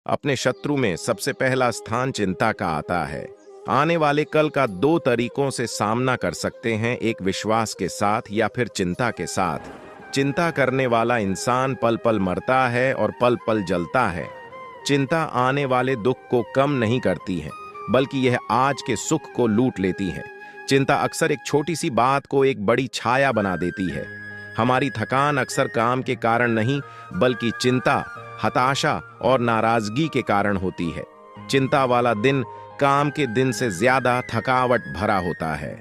अपने शत्रु में सबसे पहला स्थान चिंता का आता है। आने वाले कल का दो तरीकों से सामना कर सकते हैं, एक विश्वास के साथ या फिर चिंता के साथ। चिंता करने वाला इंसान पल पल मरता है और पल पल जलता है। चिंता आने वाले दुख को कम नहीं करती है, बल्कि यह आज के सुख को लूट लेती है। चिंता अक्सर एक छोटी सी बात को एक बड़ी छाया बना देती है। हमारी थकान अक्सर काम के कारण नहीं, बल्कि चिंता, हताशा और नाराजगी के कारण होती है। चिंता वाला दिन काम के दिन से ज्यादा थकावट भरा होता है।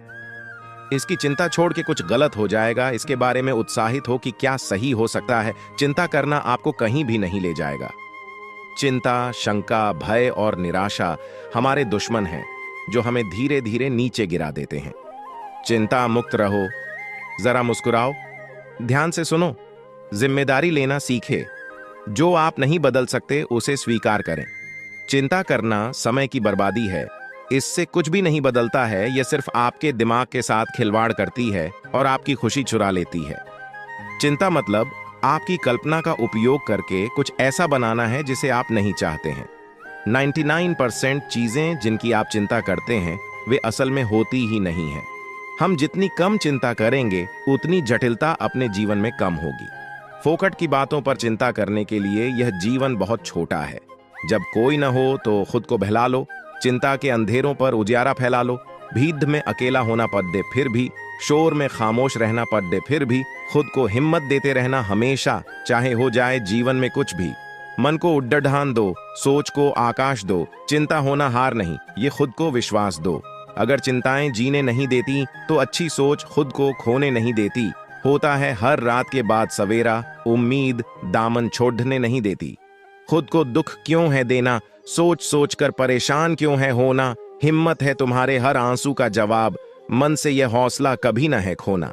इसकी चिंता छोड़ के कुछ गलत हो जाएगा, इसके बारे में उत्साहित हो कि क्या सही हो सकता है। चिंता करना आपको कहीं भी नहीं ले जाएगा। चिंता, शंका, भय और निराशा हमारे दुश्मन हैं, जो हमें धीरे धीरे नीचे गिरा देते हैं। चिंता मुक्त रहो, जरा मुस्कुराओ, ध्यान से सुनो, जिम्मेदारी लेना सीखे। जो आप नहीं बदल सकते उसे स्वीकार करें। चिंता करना समय की बर्बादी है, इससे कुछ भी नहीं बदलता है। यह सिर्फ आपके दिमाग के साथ खिलवाड़ करती है और आपकी खुशी चुरा लेती है। चिंता मतलब आपकी कल्पना का उपयोग करके कुछ ऐसा बनाना है जिसे आप नहीं चाहते हैं। 99% चीजें जिनकी आप चिंता करते हैं वे असल में होती ही नहीं है। हम जितनी कम चिंता करेंगे उतनी जटिलता अपने जीवन में कम होगी। फोकट की बातों पर चिंता करने के लिए यह जीवन बहुत छोटा है। जब कोई न हो तो खुद को बहला लो, चिंता के अंधेरों पर उजियारा फैला लो। भीड़ में अकेला होना पड़ दे फिर भी, शोर में खामोश रहना पड़ दे फिर भी, खुद को हिम्मत देते रहना हमेशा, चाहे हो जाए जीवन में कुछ भी। मन को उड्डयन दो, सोच को आकाश दो। चिंता होना हार नहीं, ये खुद को विश्वास दो। अगर चिंताएं जीने नहीं देती तो अच्छी सोच खुद को खोने नहीं देती। होता है हर रात के बाद सवेरा, उम्मीद दामन छोड़ने नहीं देती। खुद को दुख क्यों है देना, सोच सोच कर परेशान क्यों है होना। हिम्मत है तुम्हारे हर आंसू का जवाब, मन से यह हौसला कभी न है खोना।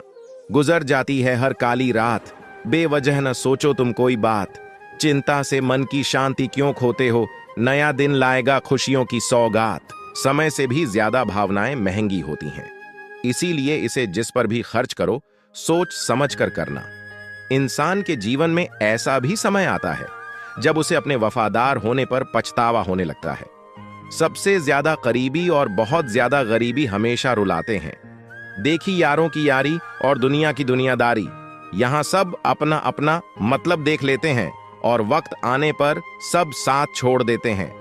गुजर जाती है हर काली रात, बेवजह न सोचो तुम कोई बात। चिंता से मन की शांति क्यों खोते हो, नया दिन लाएगा खुशियों की सौगात। समय से भी ज्यादा भावनाएं महंगी होती हैं, इसीलिए इसे जिस पर भी खर्च करो सोच समझ कर करना। इंसान के जीवन में ऐसा भी समय आता है जब उसे अपने वफादार होने पर पछतावा होने लगता है। सबसे ज्यादा करीबी और बहुत ज्यादा गरीबी हमेशा रुलाते हैं। देखी यारों की यारी और दुनिया की दुनियादारी, यहां सब अपना अपना मतलब देख लेते हैं और वक्त आने पर सब साथ छोड़ देते हैं।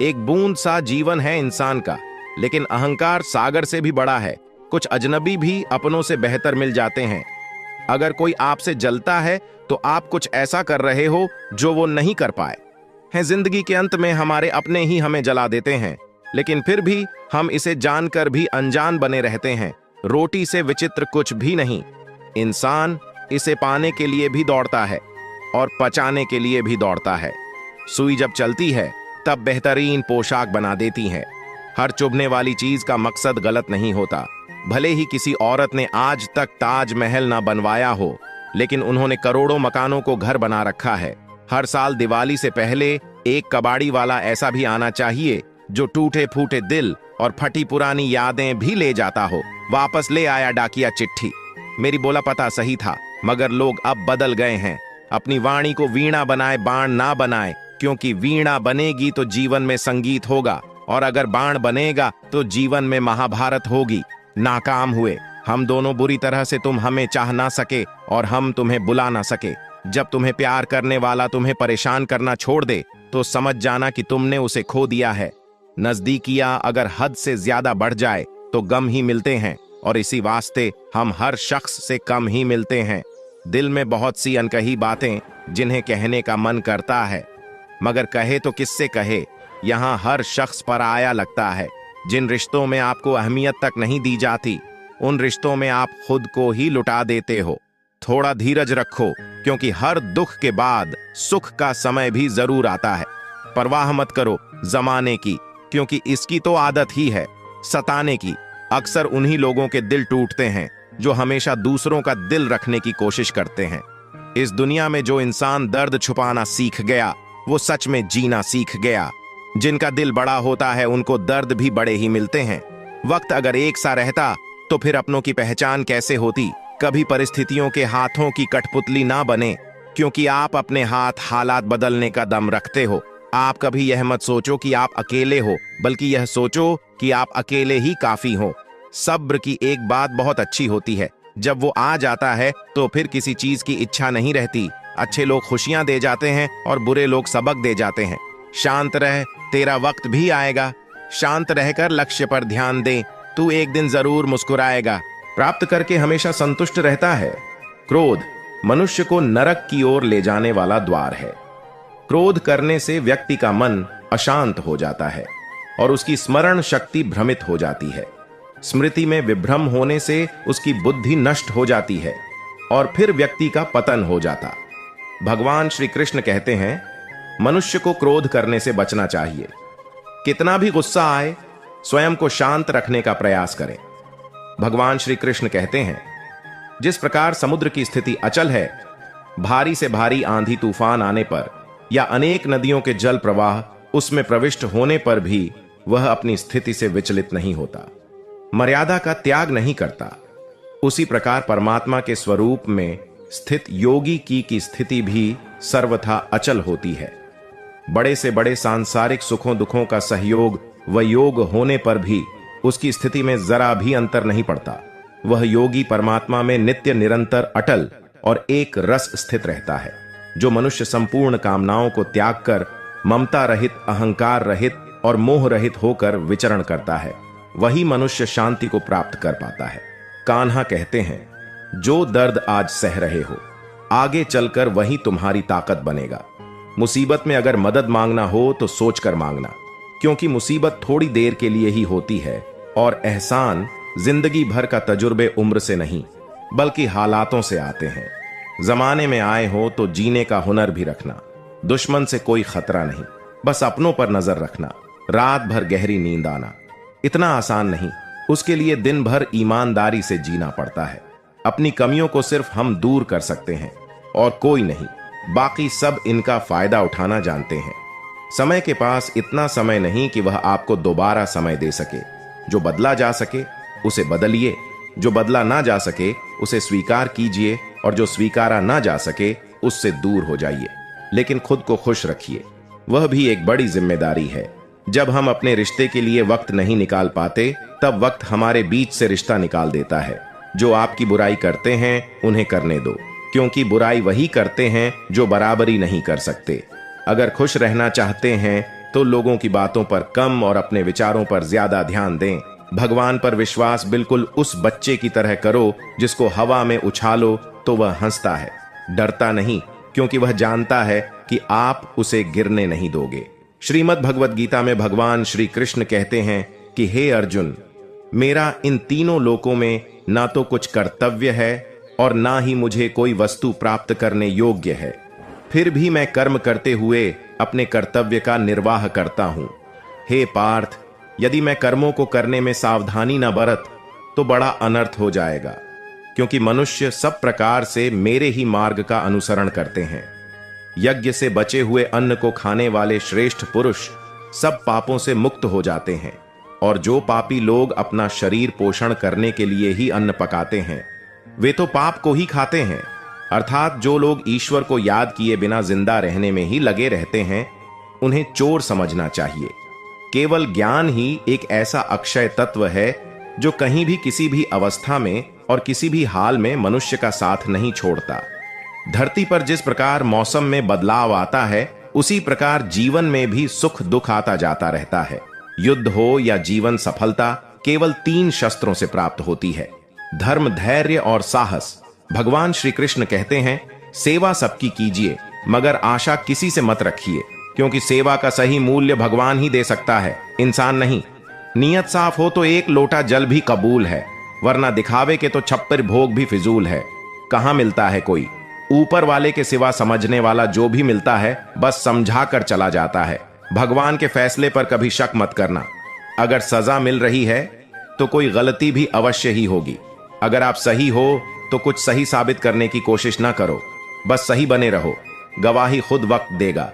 एक बूंद सा जीवन है इंसान का, लेकिन अहंकार सागर से भी बड़ा है। कुछ अजनबी भी अपनों से बेहतर मिल जाते हैं। अगर कोई आपसे जलता है तो आप कुछ ऐसा कर रहे हो जो वो नहीं कर पाए हैं। जिंदगी के अंत में हमारे अपने ही हमें जला देते हैं, लेकिन फिर भी हम इसे जानकर भी अनजान बने रहते हैं। रोटी से विचित्र कुछ भी नहीं। इंसान इसे पाने के लिए भी दौड़ता है और पचाने के लिए भी दौड़ता है। सुई जब चलती है तब बेहतरीन पोशाक बना देती है। हर चुभने वाली चीज का मकसद गलत नहीं होता। भले ही किसी औरत ने आज तक ताजमहल ना बनवाया हो, लेकिन उन्होंने करोड़ों मकानों को घर बना रखा है। हर साल दिवाली से पहले एक कबाड़ी वाला ऐसा भी आना चाहिए जो टूटे फूटे दिल और फटी पुरानी यादें भी ले जाता हो। वापस ले आया डाकिया चिट्ठी। मेरी बोला पता सही था, मगर लोग अब बदल गए हैं। अपनी वाणी को वीणा बनाए, बाण ना बनाए, क्योंकि वीणा बनेगी तो जीवन में संगीत होगा, और अगर बाण बनेगा तो जीवन में महाभारत होगी। नाकाम हुए हम दोनों बुरी तरह से। तुम हमें चाह ना सके और हम तुम्हें बुला ना सके। जब तुम्हें प्यार करने वाला तुम्हें परेशान करना छोड़ दे तो समझ जाना कि तुमने उसे खो दिया है। नजदीकियां अगर हद से ज्यादा बढ़ जाए तो गम ही मिलते हैं, और इसी वास्ते हम हर शख्स से कम ही मिलते हैं। दिल में बहुत सी अनकही बातें जिन्हें कहने का मन करता है, मगर कहे तो किससे कहे। यहाँ हर शख्स पराया लगता है। जिन रिश्तों में आपको अहमियत तक नहीं दी जाती, उन रिश्तों में आप खुद को ही लुटा देते हो। थोड़ा धीरज रखो, क्योंकि हर दुख के बाद सुख का समय भी जरूर आता है। परवाह मत करो जमाने की, क्योंकि इसकी तो आदत ही है सताने की। अक्सर उन्हीं लोगों के दिल टूटते हैं जो हमेशा दूसरों का दिल रखने की कोशिश करते हैं। इस दुनिया में जो इंसान दर्द छुपाना सीख गया, वो सच में जीना सीख गया। जिनका दिल बड़ा होता है उनको दर्द भी बड़े ही मिलते हैं। वक्त अगर एक सा रहता तो फिर अपनों की पहचान कैसे होती। कभी परिस्थितियों के हाथों की कठपुतली ना बने, क्योंकि आप अपने हाथ हालात बदलने का दम रखते हो। आप कभी यह मत सोचो कि आप अकेले हो, बल्कि यह सोचो कि आप अकेले ही काफी हो। सब्र की एक बात बहुत अच्छी होती है, जब वो आ जाता है तो फिर किसी चीज की इच्छा नहीं रहती। अच्छे लोग खुशियां दे जाते हैं और बुरे लोग सबक दे जाते हैं। शांत रह, तेरा वक्त भी आएगा। शांत रहकर लक्ष्य पर ध्यान दे, तू एक दिन जरूर मुस्कुराएगा। प्राप्त करके हमेशा संतुष्ट रहता है। क्रोध मनुष्य को नरक की ओर ले जाने वाला द्वार है। क्रोध करने से व्यक्ति का मन अशांत हो जाता है और उसकी स्मरण शक्ति भ्रमित हो जाती है। स्मृति में विभ्रम होने से उसकी बुद्धि नष्ट हो जाती है और फिर व्यक्ति का पतन हो जाता। भगवान श्री कृष्ण कहते हैं, मनुष्य को क्रोध करने से बचना चाहिए। कितना भी गुस्सा आए, स्वयं को शांत रखने का प्रयास करें। भगवान श्री कृष्ण कहते हैं, जिस प्रकार समुद्र की स्थिति अचल है, भारी से भारी आंधी तूफान आने पर या अनेक नदियों के जल प्रवाह उसमें प्रविष्ट होने पर भी वह अपनी स्थिति से विचलित नहीं होता, मर्यादा का त्याग नहीं करता, उसी प्रकार परमात्मा के स्वरूप में स्थित योगी की स्थिति भी सर्वथा अचल होती है। बड़े से बड़े सांसारिक सुखों दुखों का सहयोग व योग होने पर भी उसकी स्थिति में जरा भी अंतर नहीं पड़ता। वह योगी परमात्मा में नित्य निरंतर अटल और एक रस स्थित रहता है। जो मनुष्य संपूर्ण कामनाओं को त्याग कर ममता रहित, अहंकार रहित और मोह रहित होकर विचरण करता है, वही मनुष्य शांति को प्राप्त कर पाता है। कान्हा कहते हैं, जो दर्द आज सह रहे हो, आगे चलकर वही तुम्हारी ताकत बनेगा। मुसीबत में अगर मदद मांगना हो तो सोचकर मांगना, क्योंकि मुसीबत थोड़ी देर के लिए ही होती है और एहसान जिंदगी भर का तजुर्बे उम्र से नहीं बल्कि हालातों से आते हैं। जमाने में आए हो तो जीने का हुनर भी रखना। दुश्मन से कोई खतरा नहीं, बस अपनों पर नजर रखना। रात भर गहरी नींद आना इतना आसान नहीं, उसके लिए दिन भर ईमानदारी से जीना पड़ता है। अपनी कमियों को सिर्फ हम दूर कर सकते हैं और कोई नहीं, बाकी सब इनका फायदा उठाना जानते हैं। समय के पास इतना समय नहीं कि वह आपको दोबारा समय दे सके। जो बदला जा सके उसे बदलिए, जो बदला ना जा सके उसे स्वीकार कीजिए और जो स्वीकारा ना जा सके उससे दूर हो जाइए। लेकिन खुद को खुश रखिए, वह भी एक बड़ी जिम्मेदारी है। जब हम अपने रिश्ते के लिए वक्त नहीं निकाल पाते, तब वक्त हमारे बीच से रिश्ता निकाल देता है। जो आपकी बुराई करते हैं उन्हें करने दो, क्योंकि बुराई वही करते हैं जो बराबरी नहीं कर सकते। अगर खुश रहना चाहते हैं तो लोगों की बातों पर कम और अपने विचारों पर ज्यादा ध्यान दें। भगवान पर विश्वास बिल्कुल उस बच्चे की तरह करो जिसको हवा में उछालो तो वह हंसता है, डरता नहीं, क्योंकि वह जानता है कि आप उसे गिरने नहीं दोगे। श्रीमद् भगवद गीता में भगवान श्री कृष्ण कहते हैं कि हे अर्जुन, मेरा इन तीनों लोकों में ना तो कुछ कर्तव्य है और ना ही मुझे कोई वस्तु प्राप्त करने योग्य है, फिर भी मैं कर्म करते हुए अपने कर्तव्य का निर्वाह करता हूं। हे पार्थ, यदि मैं कर्मों को करने में सावधानी न बरत तो बड़ा अनर्थ हो जाएगा, क्योंकि मनुष्य सब प्रकार से मेरे ही मार्ग का अनुसरण करते हैं। यज्ञ से बचे हुए अन्न को खाने वाले श्रेष्ठ पुरुष सब पापों से मुक्त हो जाते हैं, और जो पापी लोग अपना शरीर पोषण करने के लिए ही अन्न पकाते हैं वे तो पाप को ही खाते हैं। अर्थात जो लोग ईश्वर को याद किए बिना जिंदा रहने में ही लगे रहते हैं उन्हें चोर समझना चाहिए। केवल ज्ञान ही एक ऐसा अक्षय तत्व है जो कहीं भी किसी भी अवस्था में और किसी भी हाल में मनुष्य का साथ नहीं छोड़ता। धरती पर जिस प्रकार मौसम में बदलाव आता है, उसी प्रकार जीवन में भी सुख दुख आता जाता रहता है। युद्ध हो या जीवन सफलता केवल 3 शस्त्रों से प्राप्त होती है, धर्म, धैर्य और साहस। भगवान श्री कृष्ण कहते हैं, सेवा सबकी कीजिए मगर आशा किसी से मत रखिए, क्योंकि सेवा का सही मूल्य भगवान ही दे सकता है, इंसान नहीं। नियत साफ हो तो 1 लोटा जल भी कबूल है, वरना दिखावे के तो 56 भोग भी फिजूल है। कहां मिलता है कोई? ऊपर वाले के सिवा समझने वाला जो भी मिलता है बस समझा कर चला जाता है। भगवान के फैसले पर कभी शक मत करना। अगर सजा मिल रही है तो कोई गलती भी अवश्य ही होगी। अगर आप सही हो तो कुछ सही साबित करने की कोशिश ना करो, बस सही बने रहो। गवाही खुद वक्त देगा।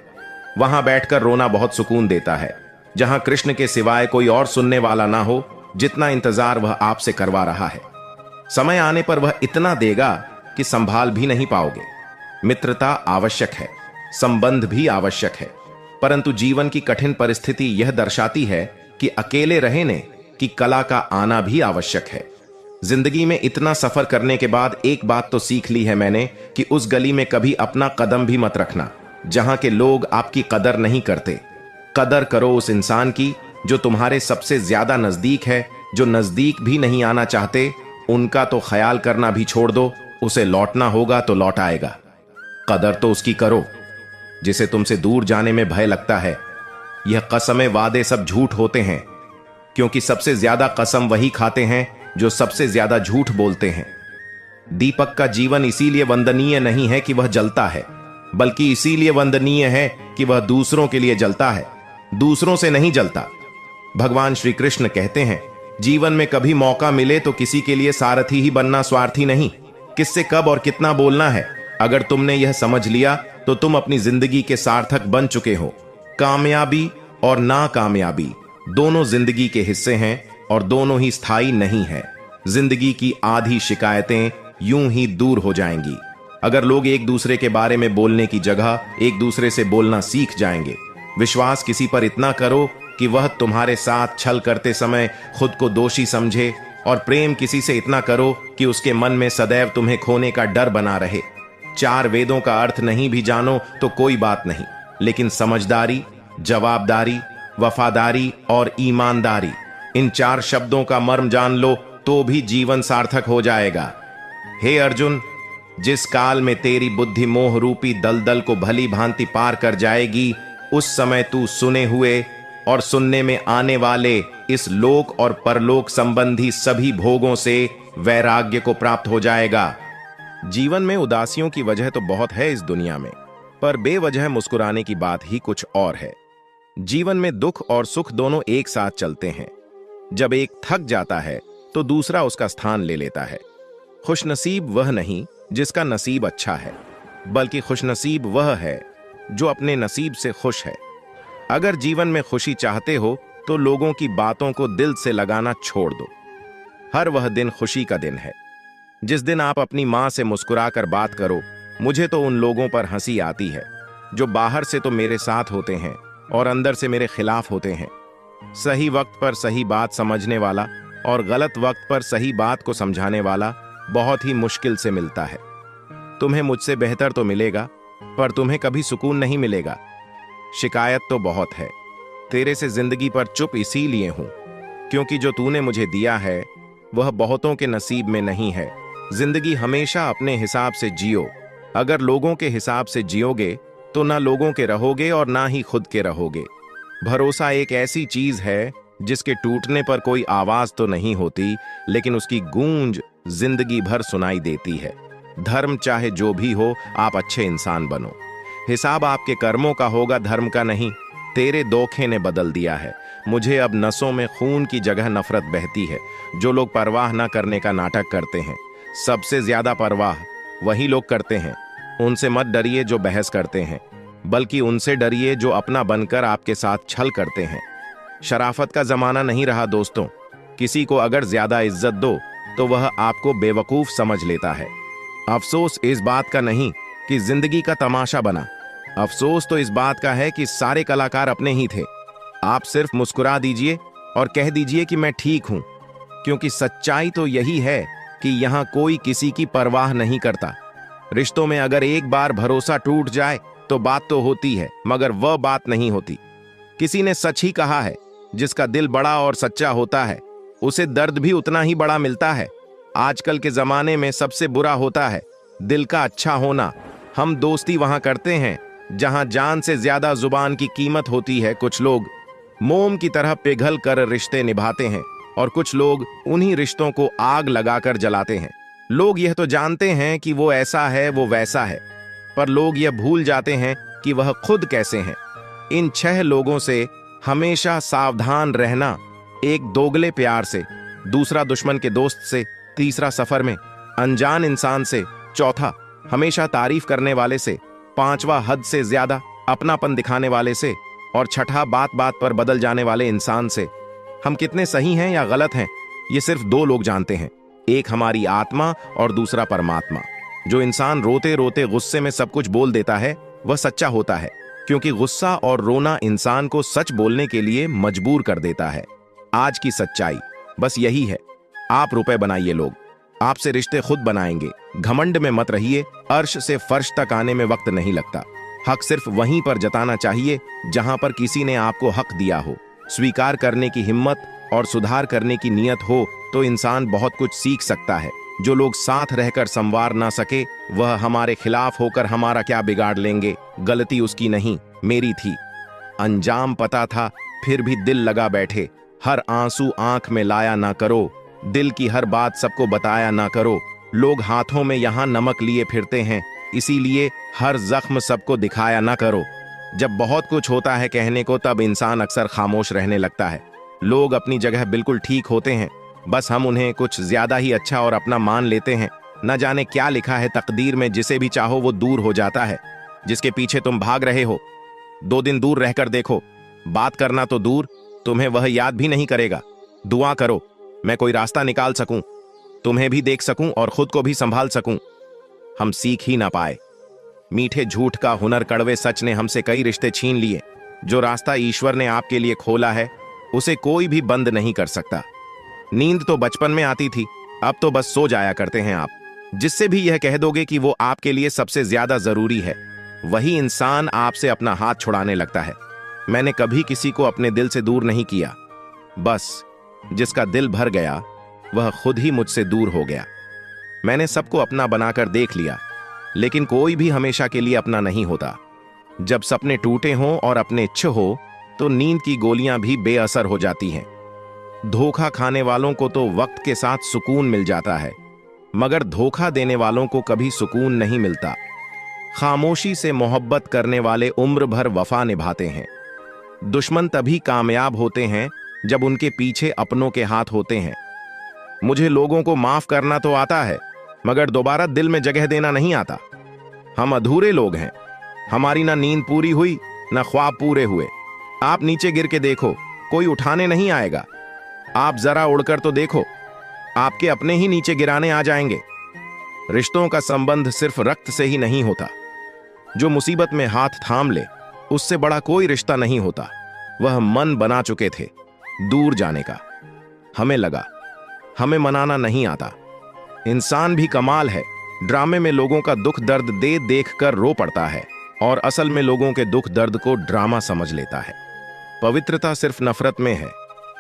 वहां बैठकर रोना बहुत सुकून देता है, जहां कृष्ण के सिवाय कोई और सुनने वाला ना हो, जितना इंतजार वह आपसे करवा रहा है। समय आने पर वह इतना देगा कि संभाल भी नहीं पाओगे। मित्रता आवश्यक है, संबंध भी आवश्यक है, परंतु जीवन की कठिन परिस्थिति यह दर्शाती है कि अकेले रहने की कला का आना भी आवश्यक है। जिंदगी में इतना सफर करने के बाद एक बात तो सीख ली है मैंने कि उस गली में कभी अपना कदम भी मत रखना जहां के लोग आपकी कदर नहीं करते। कदर करो उस इंसान की जो तुम्हारे सबसे ज्यादा नजदीक है। जो नजदीक भी नहीं आना चाहते उनका तो ख्याल करना भी छोड़ दो, उसे लौटना होगा तो लौट आएगा। कदर तो उसकी करो जिसे तुमसे दूर जाने में भय लगता है। यह कसमें वादे सब झूठ होते हैं, क्योंकि सबसे ज्यादा कसम वही खाते हैं जो सबसे ज्यादा झूठ बोलते हैं। दीपक का जीवन इसीलिए वंदनीय नहीं है कि वह जलता है, बल्कि इसीलिए वंदनीय है कि वह दूसरों के लिए जलता है, दूसरों से नहीं जलता। भगवान श्री कृष्ण कहते हैं, जीवन में कभी मौका मिले तो किसी के लिए सारथी ही बनना, स्वार्थी नहीं। किससे कब और कितना बोलना है, अगर तुमने यह समझ लिया तो तुम अपनी जिंदगी के सार्थक बन चुके हो। कामयाबी और नाकामयाबी दोनों जिंदगी के हिस्से हैं और दोनों ही स्थायी नहीं है। जिंदगी की आधी शिकायतें यूं ही दूर हो जाएंगी अगर लोग एक दूसरे के बारे में बोलने की जगह एक दूसरे से बोलना सीख जाएंगे। विश्वास किसी पर इतना करो कि वह तुम्हारे साथ छल करते समय खुद को दोषी समझे, और प्रेम किसी से इतना करो कि उसके मन में सदैव तुम्हें खोने का डर बना रहे। 4 वेदों का अर्थ नहीं भी जानो तो कोई बात नहीं, लेकिन समझदारी, जवाबदारी, वफादारी और ईमानदारी, इन 4 शब्दों का मर्म जान लो तो भी जीवन सार्थक हो जाएगा। हे अर्जुन, जिस काल में तेरी बुद्धि मोह रूपी दलदल को भली भांति पार कर जाएगी, उस समय तू सुने हुए और सुनने में आने वाले इस लोक और परलोक संबंधी सभी भोगों से वैराग्य को प्राप्त हो जाएगा। जीवन में उदासियों की वजह तो बहुत है इस दुनिया में, पर बेवजह मुस्कुराने की बात ही कुछ और है। जीवन में दुख और सुख दोनों एक साथ चलते हैं। जब एक थक जाता है तो दूसरा उसका स्थान ले लेता है। खुशनसीब वह नहीं जिसका नसीब अच्छा है, बल्कि खुशनसीब वह है जो अपने नसीब से खुश है। अगर जीवन में खुशी चाहते हो तो लोगों की बातों को दिल से लगाना छोड़ दो। हर वह दिन खुशी का दिन है जिस दिन आप अपनी मां से मुस्कुराकर बात करो। मुझे तो उन लोगों पर हंसी आती है जो बाहर से तो मेरे साथ होते हैं और अंदर से मेरे खिलाफ होते हैं। सही वक्त पर सही बात समझने वाला और गलत वक्त पर सही बात को समझाने वाला बहुत ही मुश्किल से मिलता है। तुम्हें मुझसे बेहतर तो मिलेगा, पर तुम्हें कभी सुकून नहीं मिलेगा। शिकायत तो बहुत है तेरे से जिंदगी पर, चुप इसीलिए हूं क्योंकि जो तूने मुझे दिया है वह बहुतों के नसीब में नहीं है। जिंदगी हमेशा अपने हिसाब से जियो। अगर लोगों के हिसाब से जियोगे तो ना लोगों के रहोगे और ना ही खुद के रहोगे। भरोसा एक ऐसी चीज है जिसके टूटने पर कोई आवाज तो नहीं होती, लेकिन उसकी गूंज जिंदगी भर सुनाई देती है। धर्म चाहे जो भी हो, आप अच्छे इंसान बनो। हिसाब आपके कर्मों का होगा, धर्म का नहीं। तेरे धोखे ने बदल दिया है मुझे। अब नसों में खून की जगह नफरत बहती है। जो लोग परवाह न करने का नाटक करते हैं, सबसे ज्यादा परवाह वही लोग करते हैं। उनसे मत डरिए जो बहस करते हैं, बल्कि उनसे डरिए जो अपना बनकर आपके साथ छल करते हैं। शराफत का जमाना नहीं रहा दोस्तों। किसी को अगर ज्यादा इज्जत दो तो वह आपको बेवकूफ समझ लेता है। अफसोस इस बात का नहीं कि जिंदगी का तमाशा बना, अफसोस तो इस बात का है कि सारे कलाकार अपने ही थे। आप सिर्फ मुस्कुरा दीजिए और कह दीजिए कि मैं ठीक हूं, क्योंकि सच्चाई तो यही है कि यहां कोई किसी की परवाह नहीं करता। रिश्तों में अगर एक बार भरोसा टूट जाए तो बात तो होती है, मगर वह बात नहीं होती। किसी ने सच ही कहा है, जिसका दिल बड़ा और सच्चा होता है उसे दर्द भी उतना ही बड़ा मिलता है। आजकल के जमाने में सबसे बुरा होता है दिल का अच्छा होना। हम दोस्ती वहां करते हैं जहां जान से ज्यादा जुबान की कीमत होती है। कुछ लोग मोम की तरह पिघल कर रिश्ते निभाते हैं और कुछ लोग उन्हीं रिश्तों को आग लगाकर जलाते हैं। लोग यह तो जानते हैं कि वो ऐसा है, वो वैसा है, पर लोग यह भूल जाते हैं कि वह खुद कैसे हैं। इन 6 लोगों से हमेशा सावधान रहना। एक दोगले प्यार से, दूसरा दुश्मन के दोस्त से, तीसरा सफर में अनजान इंसान से, चौथा हमेशा तारीफ करने वाले से, पांचवा हद से ज्यादा अपनापन दिखाने वाले से, और छठा बात बात पर बदल जाने वाले इंसान से। हम कितने सही हैं या गलत हैं ये सिर्फ 2 लोग जानते हैं, एक हमारी आत्मा और दूसरा परमात्मा। जो इंसान रोते रोते गुस्से में सब कुछ बोल देता है वह सच्चा होता है, क्योंकि गुस्सा और रोना इंसान को सच बोलने के लिए मजबूर कर देता है। आज की सच्चाई बस यही है, आप रुपए बनाइए, लोग आपसे रिश्ते खुद बनाएंगे। घमंड में मत रहिए, अर्श से फर्श तक आने में वक्त नहीं लगता। हक सिर्फ वहीं पर जताना चाहिए जहां पर किसी ने आपको हक दिया हो। स्वीकार करने की हिम्मत और सुधार करने की नीयत हो तो इंसान बहुत कुछ सीख सकता है। जो लोग साथ रहकर संवार ना सके, वह हमारे खिलाफ होकर हमारा क्या बिगाड़ लेंगे। गलती उसकी नहीं, मेरी थी। अंजाम पता था फिर भी दिल लगा बैठे। हर आंसू आंख में लाया ना करो, दिल की हर बात सबको बताया ना करो। लोग हाथों में यहाँ नमक लिए फिरते हैं, इसीलिए हर जख्म सबको दिखाया ना करो। जब बहुत कुछ होता है कहने को, तब इंसान अक्सर खामोश रहने लगता है। लोग अपनी जगह बिल्कुल ठीक होते हैं, बस हम उन्हें कुछ ज्यादा ही अच्छा और अपना मान लेते हैं। न जाने क्या लिखा है तकदीर में, जिसे भी चाहो वो दूर हो जाता है। जिसके पीछे तुम भाग रहे हो, 2 दिन दूर रहकर देखो, बात करना तो दूर, तुम्हें वह याद भी नहीं करेगा। दुआ करो मैं कोई रास्ता निकाल सकूं, तुम्हें भी देख सकूं और खुद को भी संभाल सकूं। हम सीख ही ना पाए। मीठे झूठ का हुनर, कड़वे सच ने हमसे कई रिश्ते छीन लिए। जो रास्ता ईश्वर ने आपके लिए खोला है, उसे कोई भी बंद नहीं कर सकता। नींद तो बचपन में आती थी, अब तो बस सो जाया करते हैं आप। जिससे भी यह कह दोगे कि वो आपके लिए सबसे ज्यादा जरूरी है, वही इंसान आपसे अपना हाथ छुड़ाने लगता है। मैंने कभी किसी को अपने दिल से दूर नहीं किया, बस जिसका दिल भर गया वह खुद ही मुझसे दूर हो गया। मैंने सबको अपना बनाकर देख लिया, लेकिन कोई भी हमेशा के लिए अपना नहीं होता। जब सपने टूटे हों और अपने इच्छा हो, तो नींद की गोलियां भी बेअसर हो जाती हैं। धोखा खाने वालों को तो वक्त के साथ सुकून मिल जाता है, मगर धोखा देने वालों को कभी सुकून नहीं मिलता। खामोशी से मोहब्बत करने वाले उम्र भर वफा निभाते हैं। दुश्मन तभी कामयाब होते हैं जब उनके पीछे अपनों के हाथ होते हैं। मुझे लोगों को माफ करना तो आता है, मगर दोबारा दिल में जगह देना नहीं आता। हम अधूरे लोग हैं, हमारी ना नींद पूरी हुई ना ख्वाब पूरे हुए। आप नीचे गिर के देखो, कोई उठाने नहीं आएगा। आप जरा उड़कर तो देखो, आपके अपने ही नीचे गिराने आ जाएंगे। रिश्तों का संबंध सिर्फ रक्त से ही नहीं होता। जो मुसीबत में हाथ थाम ले, उससे बड़ा कोई रिश्ता नहीं होता। वह मन बना चुके थे दूर जाने का। हमें लगा हमें मनाना नहीं आता। इंसान भी कमाल है, ड्रामे में लोगों का दुख दर्द दे देख कर रो पड़ता है और असल में लोगों के दुख दर्द को ड्रामा समझ लेता है। पवित्रता सिर्फ नफरत में है,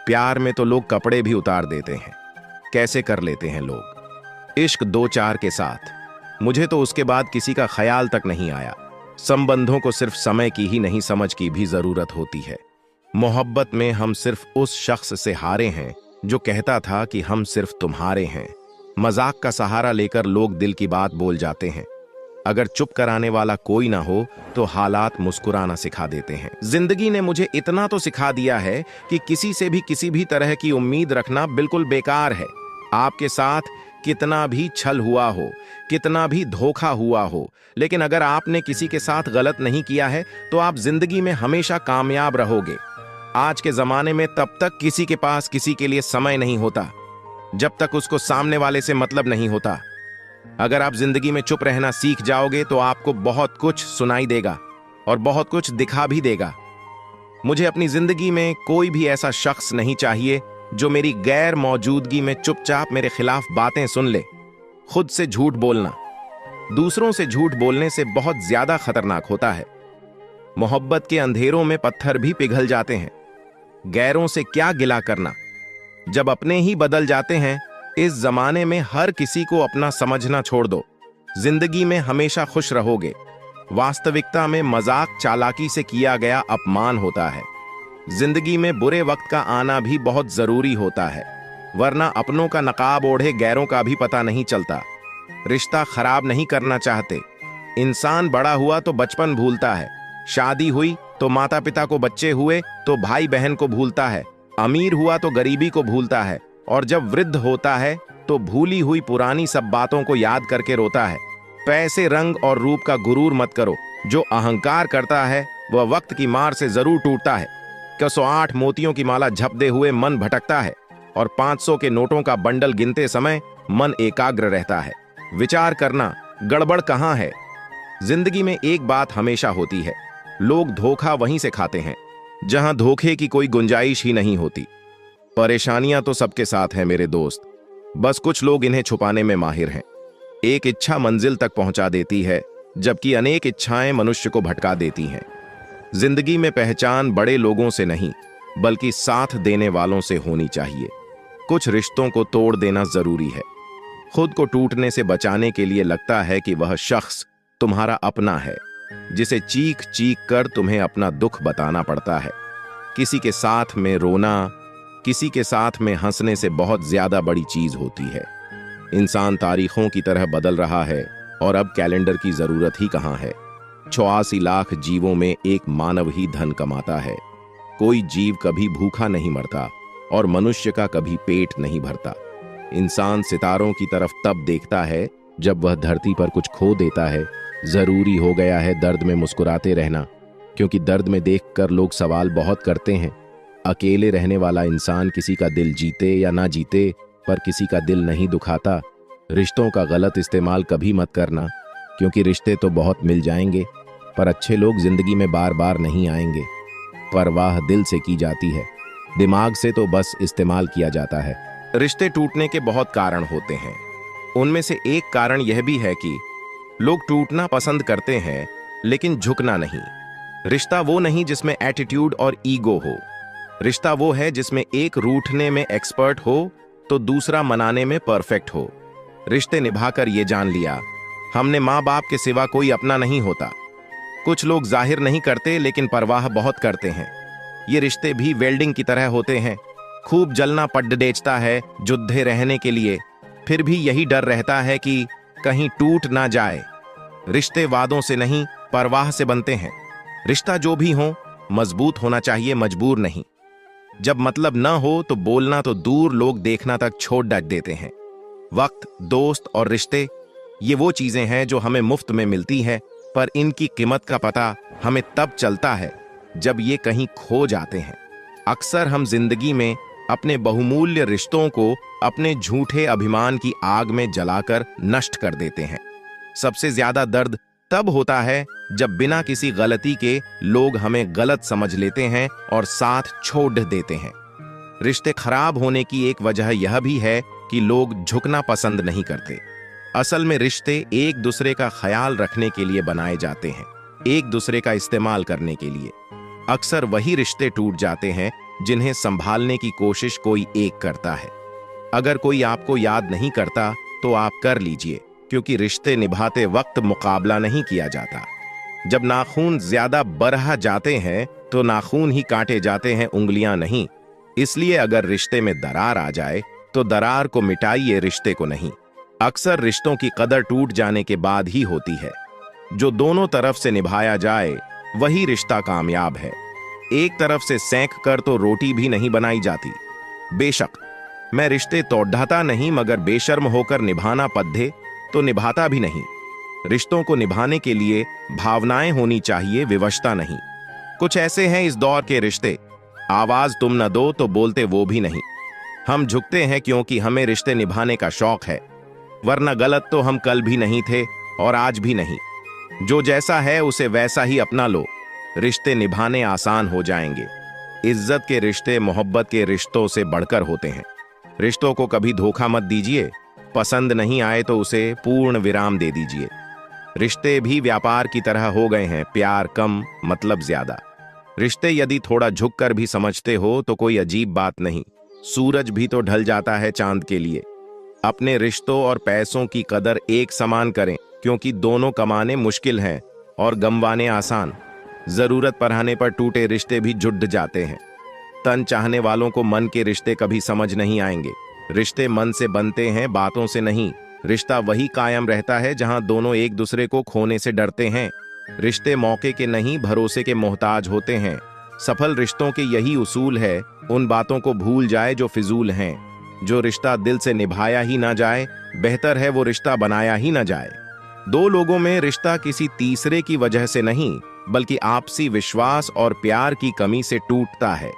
प्यार में तो लोग कपड़े भी उतार देते हैं। कैसे कर लेते हैं लोग इश्क 2-4 के साथ। मुझे तो उसके बाद किसी का ख्याल तक नहीं आया। संबंधों को सिर्फ समय की ही नहीं, समझ की भी जरूरत होती है। मोहब्बत में हम सिर्फ उस शख्स से हारे हैं जो कहता था कि हम सिर्फ तुम्हारे हैं। मजाक का सहारा लेकर लोग दिल की बात बोल जाते हैं। अगर चुप कराने वाला कोई ना हो तो हालात मुस्कुराना सिखा देते हैं। जिंदगी ने मुझे इतना तो सिखा दिया है कि किसी से भी किसी भी तरह की उम्मीद रखना बिल्कुल बेकार है। आपके साथ कितना भी छल हुआ हो, कितना भी धोखा हुआ हो, लेकिन अगर आपने किसी के साथ गलत नहीं किया है तो आप जिंदगी में हमेशा कामयाब रहोगे। आज के जमाने में तब तक किसी के पास किसी के लिए समय नहीं होता जब तक उसको सामने वाले से मतलब नहीं होता। अगर आप जिंदगी में चुप रहना सीख जाओगे तो आपको बहुत कुछ सुनाई देगा और बहुत कुछ दिखा भी देगा। मुझे अपनी जिंदगी में कोई भी ऐसा शख्स नहीं चाहिए जो मेरी गैर मौजूदगी में चुपचाप मेरे खिलाफ बातें सुन ले। खुद से झूठ बोलना दूसरों से झूठ बोलने से बहुत ज्यादा खतरनाक होता है। मोहब्बत के अंधेरों में पत्थर भी पिघल जाते हैं। गैरों से क्या गिला करना, जब अपने ही बदल जाते हैं। इस जमाने में हर किसी को अपना समझना छोड़ दो। जिंदगी में हमेशा खुश रहोगे। वास्तविकता में मजाक चालाकी से किया गया अपमान होता है। जिंदगी में बुरे वक्त का आना भी बहुत जरूरी होता है, वरना अपनों का नकाब ओढ़े गैरों का भी पता नहीं चलता। रिश्ता खराब नहीं करना चाहते। इंसान बड़ा हुआ तो बचपन भूलता है, शादी हुई तो माता पिता को बच्चे हुए तो भाई बहन को भूलता है, अमीर हुआ तो गरीबी को भूलता है, और जब वृद्ध होता है तो भूली हुई पुरानी सब बातों को याद करके रोता है। पैसे, रंग और रूप का गुरूर मत करो। जो अहंकार करता है वह वक्त की मार से जरूर टूटता है। 108 मोतियों की माला झपदे हुए मन भटकता है और 500 के नोटों का बंडल गिनते समय मन एकाग्र रहता है। विचार करना, गड़बड़ कहाँ है। जिंदगी में एक बात हमेशा होती है, लोग धोखा वहीं से खाते हैं जहां धोखे की कोई गुंजाइश ही नहीं होती। परेशानियां तो सबके साथ हैं मेरे दोस्त, बस कुछ लोग इन्हें छुपाने में माहिर हैं। एक इच्छा मंजिल तक पहुंचा देती है, जबकि अनेक इच्छाएं मनुष्य को भटका देती हैं। जिंदगी में पहचान बड़े लोगों से नहीं, बल्कि साथ देने वालों से होनी चाहिए। कुछ रिश्तों को तोड़ देना जरूरी है। खुद को टूटने से बचाने के लिए लगता है कि वह शख्स तुम्हारा अपना है, जिसे चीख चीख कर तुम्हें अपना दुख बताना पड़ता है। किसी के साथ में रोना, किसी के साथ में हंसने से बहुत ज्यादा बड़ी चीज होती है। इंसान तारीखों की तरह बदल रहा है और अब कैलेंडर की जरूरत ही कहां है। 84 लाख जीवों में एक मानव ही धन कमाता है। कोई जीव कभी भूखा नहीं मरता और मनुष्य का कभी पेट नहीं भरता। इंसान सितारों की तरफ तब देखता है जब वह धरती पर कुछ खो देता है। जरूरी हो गया है दर्द में मुस्कुराते रहना, क्योंकि दर्द में देखकर लोग सवाल बहुत करते हैं। अकेले रहने वाला इंसान किसी का दिल जीते या ना जीते, पर किसी का दिल नहीं दुखाता। रिश्तों का गलत इस्तेमाल कभी मत करना, क्योंकि रिश्ते तो बहुत मिल जाएंगे, पर अच्छे लोग जिंदगी में बार बार नहीं आएंगे। परवाह दिल से की जाती है, दिमाग से तो बस इस्तेमाल किया जाता है। रिश्ते टूटने के बहुत कारण होते हैं। उनमें से एक कारण यह भी है कि लोग टूटना पसंद करते हैं, लेकिन झुकना नहीं। रिश्ता वो नहीं जिसमें एटीट्यूड और ईगो हो। रिश्ता वो है जिसमें एक रूठने में एक्सपर्ट हो तो दूसरा मनाने में परफेक्ट हो। रिश्ते निभाकर ये जान लिया, हमने माँ बाप के सिवा कोई अपना नहीं होता। कुछ लोग जाहिर नहीं करते, लेकिन परवाह बहुत करते हैं। ये रिश्ते भी वेल्डिंग की तरह होते हैं। खूब जलना पड़ डेचता है जुद्धे रहने के लिए, फिर भी यही डर रहता है कि कहीं टूट ना जाए। रिश्ते वादों से नहीं, परवाह से बनते हैं। रिश्ता जो भी हो मजबूत होना चाहिए, मजबूर नहीं। जब मतलब ना हो तो बोलना तो दूर, लोग देखना तक छोड़ देते हैं। वक्त, दोस्त और रिश्ते ये वो चीजें हैं जो हमें मुफ्त में मिलती है, पर इनकी कीमत का पता हमें तब चलता है जब ये कहीं खो जाते हैं। अक्सर हम जिंदगी में अपने बहुमूल्य रिश्तों को अपने झूठे अभिमान की आग में जलाकर नष्ट कर देते हैं। सबसे ज्यादा दर्द तब होता है जब बिना किसी गलती के लोग हमें गलत समझ लेते हैं और साथ छोड़ देते हैं। रिश्ते खराब होने की एक वजह यह भी है कि लोग झुकना पसंद नहीं करते। असल में रिश्ते एक दूसरे का ख्याल रखने के लिए बनाए जाते हैं, एक दूसरे का इस्तेमाल करने के लिए। अक्सर वही रिश्ते टूट जाते हैं जिन्हें संभालने की कोशिश कोई एक करता है। अगर कोई आपको याद नहीं करता तो आप कर लीजिए, क्योंकि रिश्ते निभाते वक्त मुकाबला नहीं किया जाता। जब नाखून ज्यादा बरहा जाते हैं तो नाखून ही काटे जाते हैं, उंगलियां नहीं। इसलिए अगर रिश्ते में दरार आ जाए तो दरार को मिटाइए, रिश्ते को नहीं। अक्सर रिश्तों की कदर टूट जाने के बाद ही होती है। जो दोनों तरफ से निभाया जाए वही रिश्ता कामयाब है। एक तरफ से सेंक कर तो रोटी भी नहीं बनाई जाती। बेशक मैं रिश्ते तोड़ता नहीं, मगर बेशर्म होकर निभाना पद्धे तो निभाता भी नहीं। रिश्तों को निभाने के लिए भावनाएं होनी चाहिए, विवशता नहीं। कुछ ऐसे हैं इस दौर के रिश्ते, आवाज तुम न दो तो बोलते वो भी नहीं। हम झुकते हैं क्योंकि हमें रिश्ते निभाने का शौक है, वरना गलत तो हम कल भी नहीं थे और आज भी नहीं। जो जैसा है उसे वैसा ही अपना लो, रिश्ते निभाने आसान हो जाएंगे। इज्जत के रिश्ते मोहब्बत के रिश्तों से बढ़कर होते हैं। रिश्तों को कभी धोखा मत दीजिए, पसंद नहीं आए तो उसे पूर्ण विराम दे दीजिए। रिश्ते भी व्यापार की तरह हो गए हैं, प्यार कम मतलब ज्यादा। रिश्ते यदि थोड़ा झुक कर भी समझते हो तो कोई अजीब बात नहीं, सूरज भी तो ढल जाता है चांद के लिए। अपने रिश्तों और पैसों की कदर एक समान करें, क्योंकि दोनों कमाने मुश्किल हैं और गंवाने आसान। जरूरत पड़ने पर टूटे रिश्ते भी जुड़ जाते हैं। तन चाहने वालों को मन के रिश्ते कभी समझ नहीं आएंगे। रिश्ते मन से बनते हैं, बातों से नहीं। रिश्ता वही कायम रहता है जहां दोनों एक दूसरे को खोने से डरते हैं। रिश्ते मौके के नहीं, भरोसे के मोहताज होते हैं। सफल रिश्तों के यही उसूल है, उन बातों को भूल जाए जो फिजूल हैं। जो रिश्ता दिल से निभाया ही ना जाए, बेहतर है वो रिश्ता बनाया ही ना जाए। दो लोगों में रिश्ता किसी तीसरे की वजह से नहीं, बल्कि आपसी विश्वास और प्यार की कमी से टूटता है।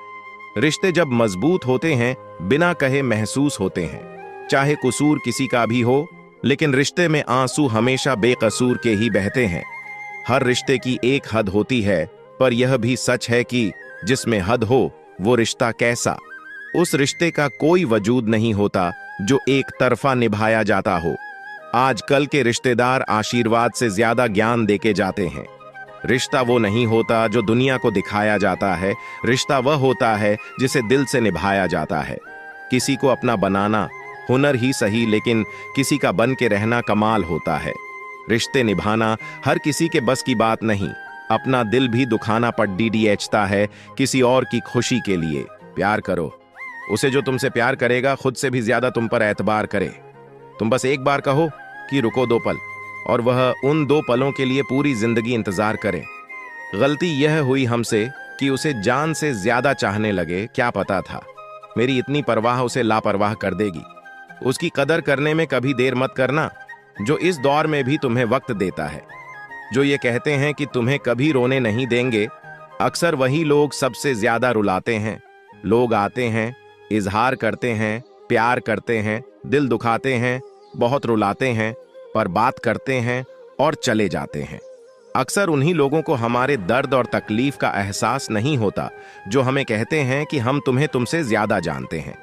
रिश्ते जब मजबूत होते हैं, बिना कहे महसूस होते हैं। चाहे कसूर किसी का भी हो, लेकिन रिश्ते में आंसू हमेशा बेकसूर के ही बहते हैं। हर रिश्ते की एक हद होती है, पर यह भी सच है कि जिसमें हद हो वो रिश्ता कैसा। उस रिश्ते का कोई वजूद नहीं होता जो एक तरफा निभाया जाता हो। आजकल के रिश्तेदार आशीर्वाद से ज्यादा ज्ञान देके जाते हैं। रिश्ता वो नहीं होता जो दुनिया को दिखाया जाता है, रिश्ता वह होता है जिसे दिल से निभाया जाता है। किसी को अपना बनाना हुनर ही सही, लेकिन किसी का बन के रहना कमाल होता है। रिश्ते निभाना हर किसी के बस की बात नहीं। अपना दिल भी दुखाना पड़ता है किसी और की खुशी के लिए। प्यार करो, उसे जो तुमसे प्यार करेगा खुद से भी ज्यादा तुम पर एतबार करे। तुम बस एक बार कहो कि रुको 2 पल, और वह उन 2 पलों के लिए पूरी जिंदगी इंतजार करे। गलती यह हुई हमसे कि उसे जान से ज्यादा चाहने लगे। क्या पता था मेरी इतनी परवाह उसे लापरवाह कर देगी। उसकी कदर करने में कभी देर मत करना, जो इस दौर में भी तुम्हें वक्त देता है। जो ये कहते हैं कि तुम्हें कभी रोने नहीं देंगे, अक्सर वही लोग सबसे ज्यादा रुलाते हैं। लोग आते हैं, इजहार करते हैं, प्यार करते हैं, दिल दुखाते हैं, बहुत रुलाते हैं, पर बात करते हैं और चले जाते हैं। अक्सर उन्हीं लोगों को हमारे दर्द और तकलीफ का एहसास नहीं होता जो हमें कहते हैं कि हम तुम्हें तुमसे ज्यादा जानते हैं।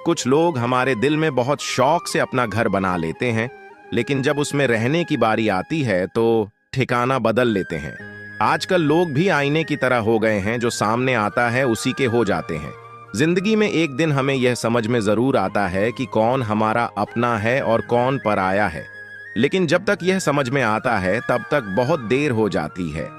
कुछ लोग हमारे दिल में बहुत शौक से अपना घर बना लेते हैं, लेकिन जब उसमें रहने की बारी आती है तो ठिकाना बदल लेते हैं। आजकल लोग भी आईने की तरह हो गए हैं, जो सामने आता है उसी के हो जाते हैं। जिंदगी में एक दिन हमें यह समझ में जरूर आता है कि कौन हमारा अपना है और कौन पराया है, लेकिन जब तक यह समझ में आता है तब तक बहुत देर हो जाती है।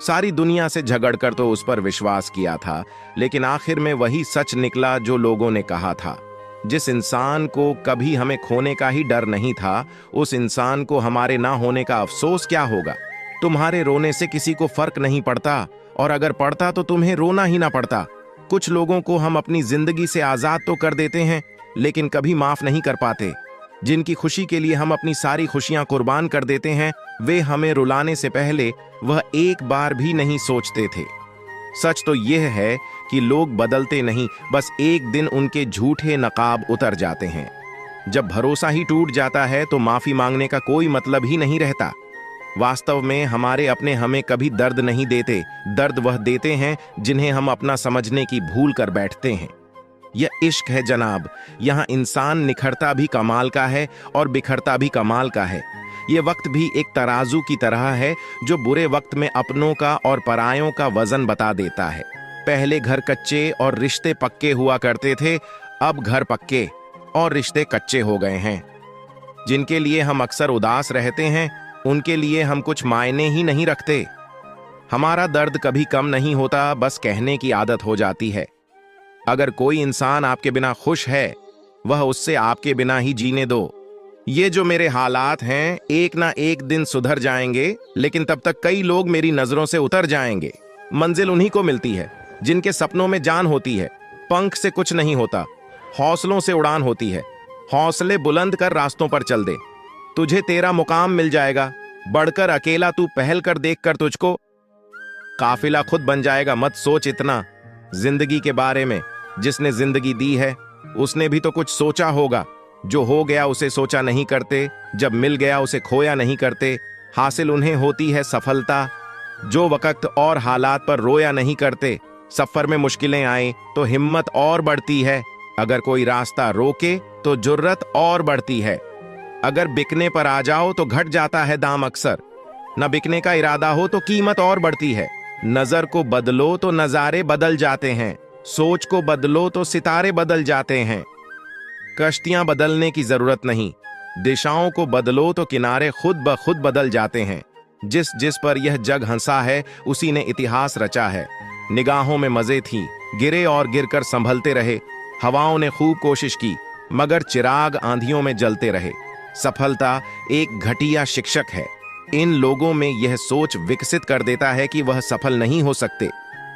सारी दुनिया से झगड़कर तो उस पर विश्वास किया था, लेकिन आखिर में वही सच निकला जो लोगों ने कहा था। जिस इंसान को कभी हमें खोने का ही डर नहीं था, उस इंसान को हमारे ना होने का अफसोस क्या होगा। तुम्हारे रोने से किसी को फर्क नहीं पड़ता, और अगर पड़ता तो तुम्हें रोना ही ना पड़ता। कुछ लोगों को हम अपनी जिंदगी से आजाद तो कर देते हैं, लेकिन कभी माफ नहीं कर पाते। जिनकी खुशी के लिए हम अपनी सारी खुशियां कुर्बान कर देते हैं, वे हमें रुलाने से पहले वह एक बार भी नहीं सोचते थे। सच तो यह है कि लोग बदलते नहीं, बस एक दिन उनके झूठे नकाब उतर जाते हैं। जब भरोसा ही टूट जाता है तो माफी मांगने का कोई मतलब ही नहीं रहता। वास्तव में हमारे अपने हमें कभी दर्द नहीं देते, दर्द वह देते हैं जिन्हें हम अपना समझने की भूल कर बैठते हैं। यह इश्क है जनाब, यहाँ इंसान निखरता भी कमाल का है और बिखरता भी कमाल का है। ये वक्त भी एक तराजू की तरह है जो बुरे वक्त में अपनों का और परायों का वजन बता देता है। पहले घर कच्चे और रिश्ते पक्के हुआ करते थे, अब घर पक्के और रिश्ते कच्चे हो गए हैं। जिनके लिए हम अक्सर उदास रहते हैं, उनके लिए हम कुछ मायने ही नहीं रखते। हमारा दर्द कभी कम नहीं होता, बस कहने की आदत हो जाती है। अगर कोई इंसान आपके बिना खुश है, वह उससे आपके बिना ही जीने दो। ये जो मेरे हालात हैं, एक ना एक दिन सुधर जाएंगे, लेकिन तब तक कई लोग मेरी नजरों से उतर जाएंगे। मंजिल उन्हीं को मिलती है जिनके सपनों में जान होती है। पंख से कुछ नहीं होता, हौसलों से उड़ान होती है। हौसले बुलंद कर रास्तों पर चल दे, तुझे तेरा मुकाम मिल जाएगा। बढ़कर अकेला तू पहल कर, देख कर तुझको काफिला खुद बन जाएगा। मत सोच इतना जिंदगी के बारे में। जिसने जिंदगी दी है उसने भी तो कुछ सोचा होगा। जो हो गया उसे सोचा नहीं करते, जब मिल गया उसे खोया नहीं करते। हासिल उन्हें होती है सफलता जो वक्त और हालात पर रोया नहीं करते। सफर में मुश्किलें आए तो हिम्मत और बढ़ती है। अगर कोई रास्ता रोके तो जुर्रत और बढ़ती है। अगर बिकने पर आ जाओ तो घट जाता है दाम अक्सर। न बिकने का इरादा हो तो कीमत और बढ़ती है। नजर को बदलो तो नजारे बदल जाते हैं। सोच को बदलो तो सितारे बदल जाते हैं। कश्तियां बदलने की जरूरत नहीं, दिशाओं को बदलो तो किनारे खुद ब खुद बदल जाते हैं। जिस जिस पर यह जग हंसा है उसी ने इतिहास रचा है। निगाहों में मजे थी, गिरे और गिरकर संभलते रहे। हवाओं ने खूब कोशिश की, मगर चिराग आंधियों में जलते रहे। सफलता एक घटिया शिक्षक है। इन लोगों में यह सोच विकसित कर देता है कि वह सफल नहीं हो सकते।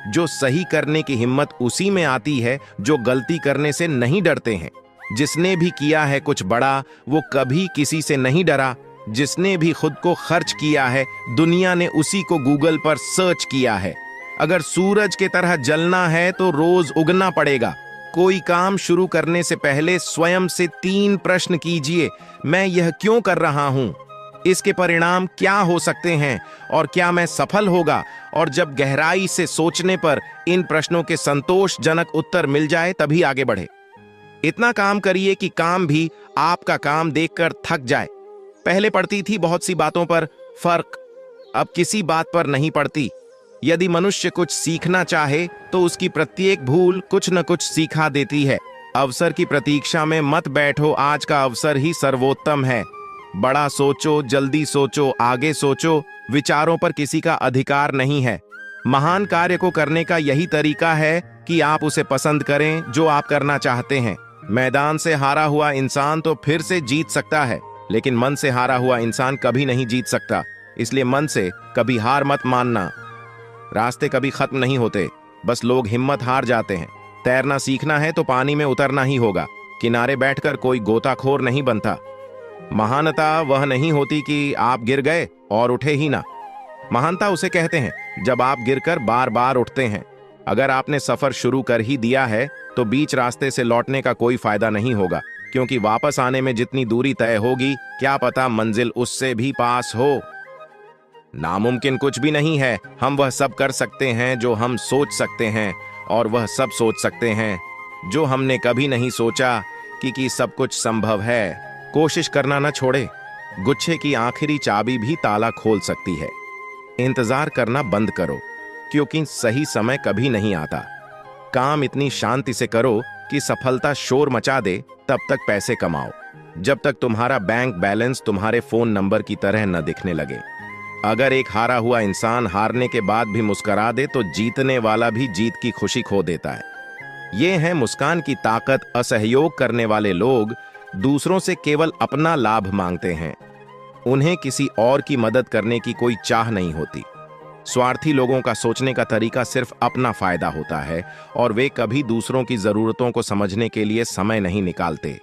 जो सही करने की हिम्मत उसी में आती है जो गलती करने से नहीं डरते हैं। जिसने भी किया है कुछ बड़ा, वो कभी किसी से नहीं डरा। जिसने भी खुद को खर्च किया है, दुनिया ने उसी को गूगल पर सर्च किया है। अगर सूरज के तरह जलना है तो रोज उगना पड़ेगा। कोई काम शुरू करने से पहले स्वयं से 3 प्रश्न कीजिए। मैं यह क्यों कर रहा हूं? इसके परिणाम क्या हो सकते हैं और क्या मैं सफल होगा? और जब गहराई से सोचने पर इन प्रश्नों के संतोषजनक उत्तर मिल जाए तभी आगे बढ़े। इतना काम करिए कि काम भी आपका काम देखकर थक जाए। पहले पड़ती थी बहुत सी बातों पर फर्क, अब किसी बात पर नहीं पड़ती। यदि मनुष्य कुछ सीखना चाहे तो उसकी प्रत्येक भूल कुछ न कुछ सिखा देती है। अवसर की प्रतीक्षा में मत बैठो, आज का अवसर ही सर्वोत्तम है। बड़ा सोचो, जल्दी सोचो, आगे सोचो, विचारों पर किसी का अधिकार नहीं है। महान कार्य को करने का यही तरीका है कि आप उसे पसंद करें जो आप करना चाहते हैं। मैदान से हारा हुआ इंसान तो फिर से जीत सकता है, लेकिन मन से हारा हुआ इंसान कभी नहीं जीत सकता। इसलिए मन से कभी हार मत मानना। रास्ते कभी खत्म नहीं होते, बस लोग हिम्मत हार जाते हैं। तैरना सीखना है तो पानी में उतरना ही होगा। किनारे बैठकर कोई गोताखोर नहीं बनता। महानता वह नहीं होती कि आप गिर गए और उठे ही ना। महानता उसे कहते हैं जब आप गिरकर बार बार उठते हैं। अगर आपने सफर शुरू कर ही दिया है तो बीच रास्ते से लौटने का कोई फायदा नहीं होगा, क्योंकि वापस आने में जितनी दूरी तय होगी क्या पता मंजिल उससे भी पास हो। नामुमकिन कुछ भी नहीं है। हम वह सब कर सकते हैं जो हम सोच सकते हैं, और वह सब सोच सकते हैं जो हमने कभी नहीं सोचा कि सब कुछ संभव है। कोशिश करना न छोड़े। गुच्छे की आखिरी चाबी भी ताला खोल सकती है। इंतजार करना बंद करो, क्योंकि सही समय कभी नहीं आता। काम इतनी शांति से करो कि सफलता शोर मचा दे, तब तक पैसे कमाओ जब तक तुम्हारा बैंक बैलेंस तुम्हारे फोन नंबर की तरह न दिखने लगे। अगर एक हारा हुआ इंसान हारने के बाद भी मुस्कुरा दे तो जीतने वाला भी जीत की खुशी खो देता है। ये है मुस्कान की ताकत। असहयोग करने वाले लोग दूसरों से केवल अपना लाभ मांगते हैं। उन्हें किसी और की मदद करने की कोई चाह नहीं होती। स्वार्थी लोगों का सोचने का तरीका सिर्फ अपना फायदा होता है, और वे कभी दूसरों की जरूरतों को समझने के लिए समय नहीं निकालते।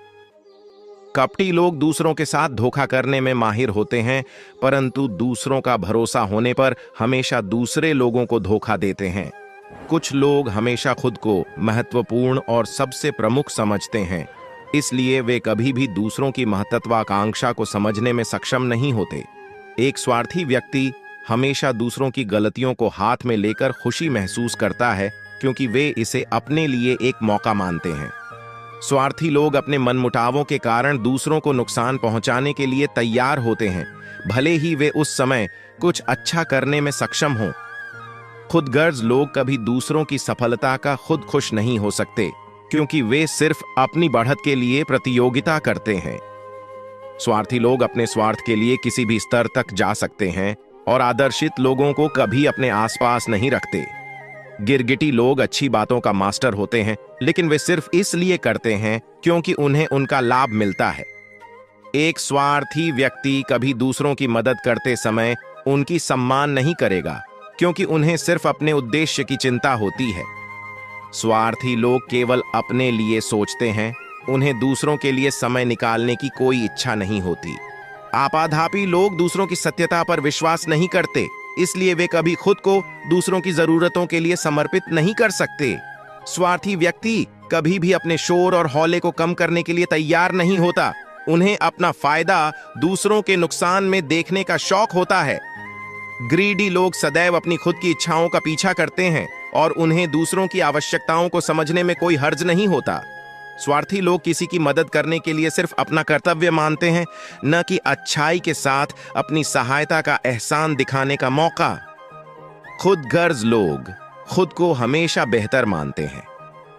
कपटी लोग दूसरों के साथ धोखा करने में माहिर होते हैं, परंतु दूसरों का भरोसा होने पर हमेशा दूसरे लोगों को धोखा देते हैं। कुछ लोग हमेशा खुद को महत्वपूर्ण और सबसे प्रमुख समझते हैं, इसलिए वे कभी भी दूसरों की महत्वाकांक्षा को समझने में सक्षम नहीं होते। एक स्वार्थी व्यक्ति हमेशा दूसरों की गलतियों को हाथ में लेकर खुशी महसूस करता है, क्योंकि वे इसे अपने लिए एक मौका मानते हैं। स्वार्थी लोग अपने मनमुटावों के कारण दूसरों को नुकसान पहुंचाने के लिए तैयार होते हैं, भले ही वे उस समय कुछ अच्छा करने में सक्षम हों। खुदगर्ज लोग कभी दूसरों की सफलता का खुद खुश नहीं हो सकते, क्योंकि वे सिर्फ अपनी बढ़त के लिए प्रतियोगिता करते हैं। स्वार्थी लोग अपने स्वार्थ के लिए किसी भी स्तर तक जा सकते हैं और आदर्शित लोगों को कभी अपने आसपास नहीं रखते। गिरगिटी लोग अच्छी बातों का मास्टर होते हैं, लेकिन वे सिर्फ इसलिए करते हैं क्योंकि उन्हें उनका लाभ मिलता है। एक स्वार्थी व्यक्ति कभी दूसरों की मदद करते समय उनकी सम्मान नहीं करेगा, क्योंकि उन्हें सिर्फ अपने उद्देश्य की चिंता होती है। स्वार्थी लोग केवल अपने लिए सोचते हैं, उन्हें दूसरों के लिए समय निकालने की कोई इच्छा नहीं होती। आपाधापी लोग दूसरों की सत्यता पर विश्वास नहीं करते, इसलिए वे कभी खुद को दूसरों की जरूरतों के लिए समर्पित नहीं कर सकते। स्वार्थी व्यक्ति कभी भी अपने शोर और हौले को कम करने के लिए तैयार नहीं होता। उन्हें अपना फायदा दूसरों के नुकसान में देखने का शौक होता है। ग्रीडी लोग सदैव अपनी खुद की इच्छाओं का पीछा करते हैं, और उन्हें दूसरों की आवश्यकताओं को समझने में कोई हर्ज नहीं होता। स्वार्थी लोग किसी की मदद करने के लिए सिर्फ अपना कर्तव्य मानते हैं, न कि अच्छाई के साथ अपनी सहायता का एहसान दिखाने का मौका। खुदगर्ज लोग खुद को हमेशा बेहतर मानते हैं,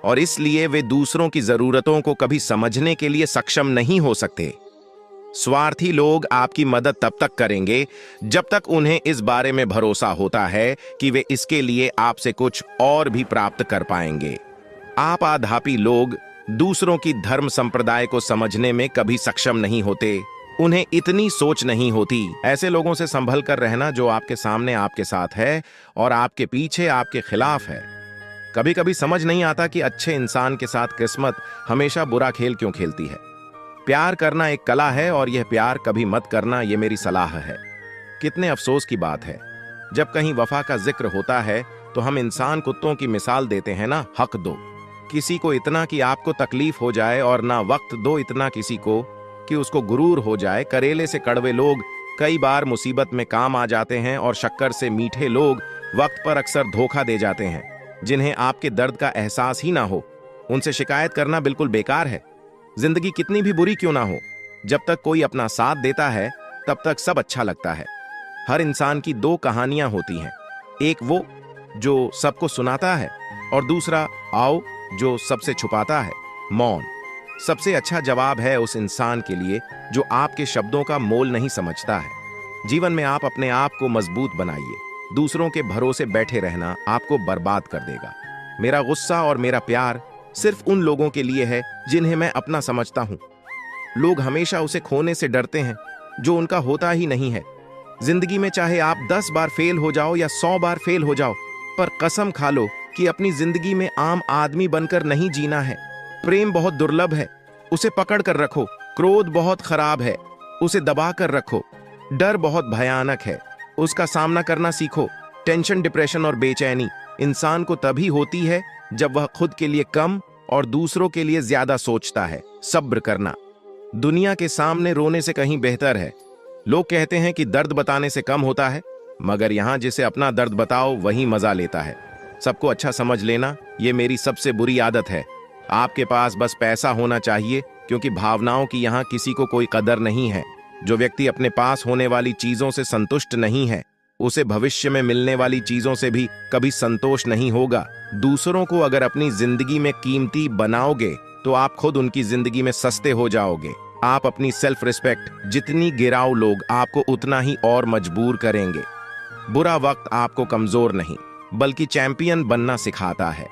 और इसलिए वे दूसरों की जरूरतों को कभी समझने के लिए सक्षम नहीं हो सकते। स्वार्थी लोग आपकी मदद तब तक करेंगे जब तक उन्हें इस बारे में भरोसा होता है कि वे इसके लिए आपसे कुछ और भी प्राप्त कर पाएंगे। आपाधापी लोग दूसरों की धर्म संप्रदाय को समझने में कभी सक्षम नहीं होते। उन्हें इतनी सोच नहीं होती। ऐसे लोगों से संभल कर रहना जो आपके सामने आपके साथ है और आपके पीछे आपके खिलाफ है। कभी कभी समझ नहीं आता कि अच्छे इंसान के साथ किस्मत हमेशा बुरा खेल क्यों खेलती है। प्यार करना एक कला है, और यह प्यार कभी मत करना, ये मेरी सलाह है। कितने अफसोस की बात है, जब कहीं वफा का जिक्र होता है तो हम इंसान कुत्तों की मिसाल देते हैं ना, हक दो किसी को इतना कि आपको तकलीफ हो जाए, और ना वक्त दो इतना किसी को कि उसको गुरूर हो जाए। करेले से कड़वे लोग कई बार मुसीबत में काम आ जाते हैं और शक्कर से मीठे लोग वक्त पर अक्सर धोखा दे जाते हैं। जिन्हें आपके दर्द का एहसास ही ना हो, उनसे शिकायत करना बिल्कुल बेकार है। जिंदगी कितनी भी बुरी क्यों ना हो, जब तक कोई अपना साथ देता है तब तक सब अच्छा लगता है। हर इंसान की दो कहानियां होती हैं, एक वो जो सबको सुनाता है और दूसरा आओ जो सबसे छुपाता है, मौन। सबसे अच्छा जवाब है उस इंसान के लिए जो आपके शब्दों का मोल नहीं समझता है। जीवन में आप अपने आप को मजबूत बनाइए। दूसरों के भरोसे बैठे रहना आपको बर्बाद कर देगा। मेरा गुस्सा और मेरा प्यार सिर्फ उन लोगों के लिए है जिन्हें मैं अपना समझता हूं। लोग हमेशा उसे खोने से डरते हैं जो उनका होता ही नहीं है। जिंदगी में चाहे आप 10 बार फेल हो जाओ या 100 बार फेल हो जाओ, पर कसम खा लो कि अपनी जिंदगी में आम आदमी बनकर नहीं जीना है। प्रेम बहुत दुर्लभ है, उसे पकड़ कर रखो। क्रोध बहुत खराब है, उसे दबा कर रखो। डर बहुत भयानक है, उसका सामना करना सीखो। टेंशन, डिप्रेशन और बेचैनी इंसान को तभी होती है जब वह खुद के लिए कम और दूसरों के लिए ज्यादा सोचता है। सब्र करना दुनिया के सामने रोने से कहीं बेहतर है। लोग कहते हैं कि दर्द बताने से कम होता है, मगर यहां जिसे अपना दर्द बताओ वही मजा लेता है। सबको अच्छा समझ लेना ये मेरी सबसे बुरी आदत है। आपके पास बस पैसा होना चाहिए, क्योंकि भावनाओं की यहाँ किसी को कोई कदर नहीं है। जो व्यक्ति अपने पास होने वाली चीजों से संतुष्ट नहीं है, उसे भविष्य में मिलने वाली चीजों से भी कभी संतोष नहीं होगा। दूसरों को अगर अपनी जिंदगी में कीमती बनाओगे तो आप खुद उनकी जिंदगी में सस्ते हो जाओगे। आप अपनी सेल्फ रिस्पेक्ट जितनी गिराओ, लोग आपको उतना ही और मजबूर करेंगे। बुरा वक्त आपको कमजोर नहीं बल्कि चैंपियन बनना सिखाता है।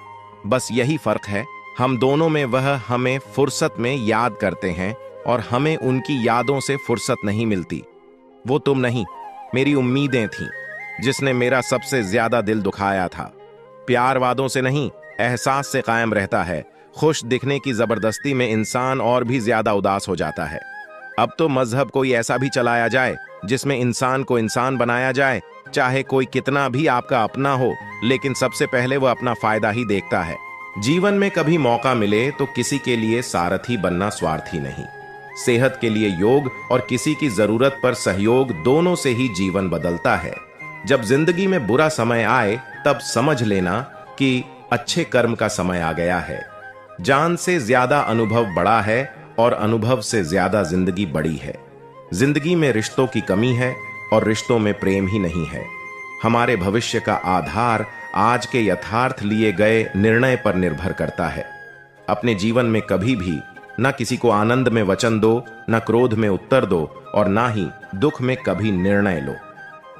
बस यही फर्क है हम दोनों में। वह हमें फुर्सत में याद करते हैं और हमें उनकी यादों से फुर्सत नहीं मिलती। वो तुम नहीं, मेरी उम्मीदें थीं जिसने मेरा सबसे ज्यादा दिल दुखाया था। प्यार वादों से नहीं, एहसास से कायम रहता है। खुश दिखने की जबरदस्ती में इंसान और भी ज्यादा उदास हो जाता है। अब तो मजहब कोई ऐसा भी चलाया जाए जिसमें इंसान को इंसान बनाया जाए। चाहे कोई कितना भी आपका अपना हो, लेकिन सबसे पहले वह अपना फायदा ही देखता है। जीवन में कभी मौका मिले तो किसी के लिए सारथी बनना स्वार्थी नहीं। सेहत के लिए योग और किसी की जरूरत पर सहयोग, दोनों से ही जीवन बदलता है। जब जिंदगी में बुरा समय आए तब समझ लेना कि अच्छे कर्म का समय आ गया है। जान से ज्यादा अनुभव बड़ा है और अनुभव से ज्यादा जिंदगी बड़ी है। जिंदगी में रिश्तों की कमी है और रिश्तों में प्रेम ही नहीं है। हमारे भविष्य का आधार आज के यथार्थ लिए गए निर्णय पर निर्भर करता है। अपने जीवन में कभी भी न किसी को आनंद में वचन दो, न क्रोध में उत्तर दो और ना ही दुख में कभी निर्णय लो।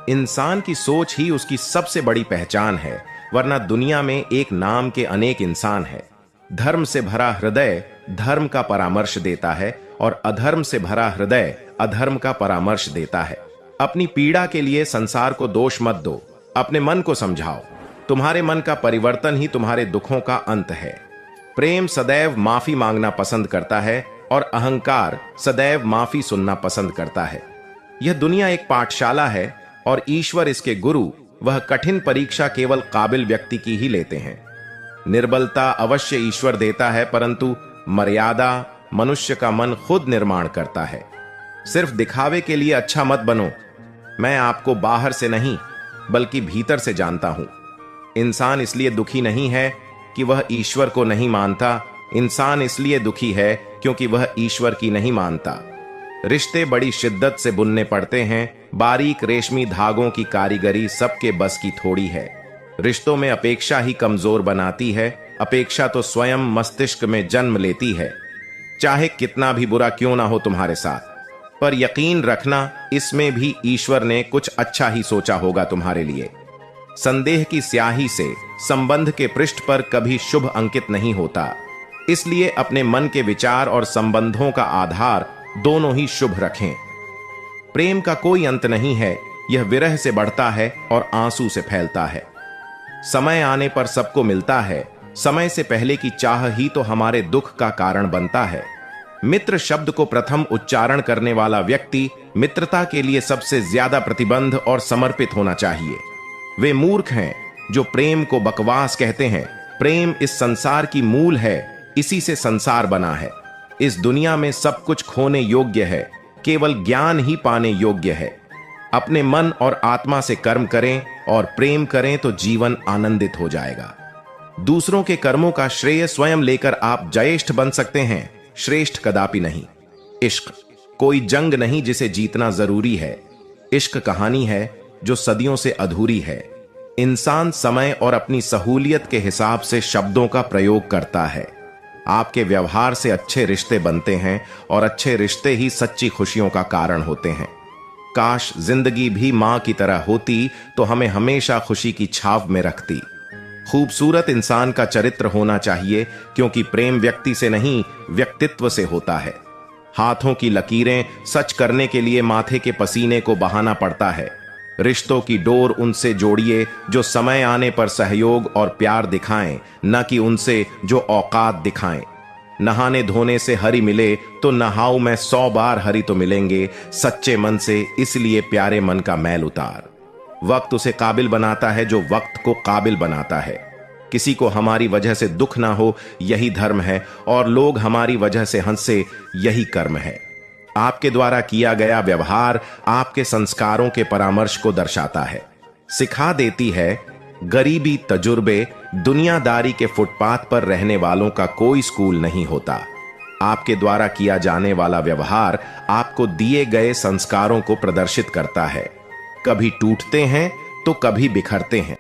इंसान की सोच ही उसकी सबसे बड़ी पहचान है, वरना दुनिया में एक नाम के अनेक इंसान है। धर्म से भरा हृदय धर्म का परामर्श देता है और अधर्म से भरा हृदय अधर्म का परामर्श देता है। अपनी पीड़ा के लिए संसार को दोष मत दो, अपने मन को समझाओ। तुम्हारे मन का परिवर्तन ही तुम्हारे दुखों का अंत है। प्रेम सदैव माफी मांगना पसंद करता है और अहंकार सदैव माफी सुनना पसंद करता है। यह दुनिया एक पाठशाला है और ईश्वर इसके गुरु। वह कठिन परीक्षा केवल काबिल व्यक्ति की ही लेते हैं। निर्बलता अवश्य ईश्वर देता है, परंतु मर्यादा मनुष्य का मन खुद निर्माण करता है। सिर्फ दिखावे के लिए अच्छा मत बनो। मैं आपको बाहर से नहीं बल्कि भीतर से जानता हूं। इंसान इसलिए दुखी नहीं है कि वह ईश्वर को नहीं मानता, इंसान इसलिए दुखी है क्योंकि वह ईश्वर की नहीं मानता। रिश्ते बड़ी शिद्दत से बुनने पड़ते हैं। बारीक रेशमी धागों की कारीगरी सबके बस की थोड़ी है। रिश्तों में अपेक्षा ही कमजोर बनाती है। अपेक्षा तो स्वयं मस्तिष्क में जन्म लेती है। चाहे कितना भी बुरा क्यों ना हो तुम्हारे साथ, पर यकीन रखना इसमें भी ईश्वर ने कुछ अच्छा ही सोचा होगा तुम्हारे लिए। संदेह की स्याही से संबंध के पृष्ठ पर कभी शुभ अंकित नहीं होता। इसलिए अपने मन के विचार और संबंधों का आधार दोनों ही शुभ रखें। प्रेम का कोई अंत नहीं है, यह विरह से बढ़ता है और आंसू से फैलता है। समय आने पर सबको मिलता है। समय से पहले की चाह ही तो हमारे दुख का कारण बनता है। मित्र शब्द को प्रथम उच्चारण करने वाला व्यक्ति मित्रता के लिए सबसे ज्यादा प्रतिबद्ध और समर्पित होना चाहिए। वे मूर्ख हैं जो प्रेम को बकवास कहते हैं। प्रेम इस संसार की मूल है, इसी से संसार बना है। इस दुनिया में सब कुछ खोने योग्य है, केवल ज्ञान ही पाने योग्य है। अपने मन और आत्मा से कर्म करें और प्रेम करें तो जीवन आनंदित हो जाएगा। दूसरों के कर्मों का श्रेय स्वयं लेकर आप ज्येष्ठ बन सकते हैं, श्रेष्ठ कदापि नहीं। इश्क कोई जंग नहीं जिसे जीतना जरूरी है। इश्क कहानी है जो सदियों से अधूरी है। इंसान समय और अपनी सहूलियत के हिसाब से शब्दों का प्रयोग करता है। आपके व्यवहार से अच्छे रिश्ते बनते हैं और अच्छे रिश्ते ही सच्ची खुशियों का कारण होते हैं। काश जिंदगी भी मां की तरह होती तो हमें हमेशा खुशी की छाव में रखती। खूबसूरत इंसान का चरित्र होना चाहिए, क्योंकि प्रेम व्यक्ति से नहीं व्यक्तित्व से होता है। हाथों की लकीरें सच करने के लिए माथे के पसीने को बहाना पड़ता है। रिश्तों की डोर उनसे जोड़िए जो समय आने पर सहयोग और प्यार दिखाएं, न कि उनसे जो औकात दिखाएं। नहाने धोने से हरि मिले तो नहाऊं मैं 100 बार हरि तो मिलेंगे सच्चे मन से, इसलिए प्यारे मन का मैल उतार। वक्त उसे काबिल बनाता है जो वक्त को काबिल बनाता है। किसी को हमारी वजह से दुख ना हो यही धर्म है, और लोग हमारी वजह से हंसे यही कर्म है। आपके द्वारा किया गया व्यवहार आपके संस्कारों के परामर्श को दर्शाता है। सिखा देती है गरीबी तजुर्बे, दुनियादारी के फुटपाथ पर रहने वालों का कोई स्कूल नहीं होता। आपके द्वारा किया जाने वाला व्यवहार आपको दिए गए संस्कारों को प्रदर्शित करता है। कभी टूटते हैं तो कभी बिखरते हैं।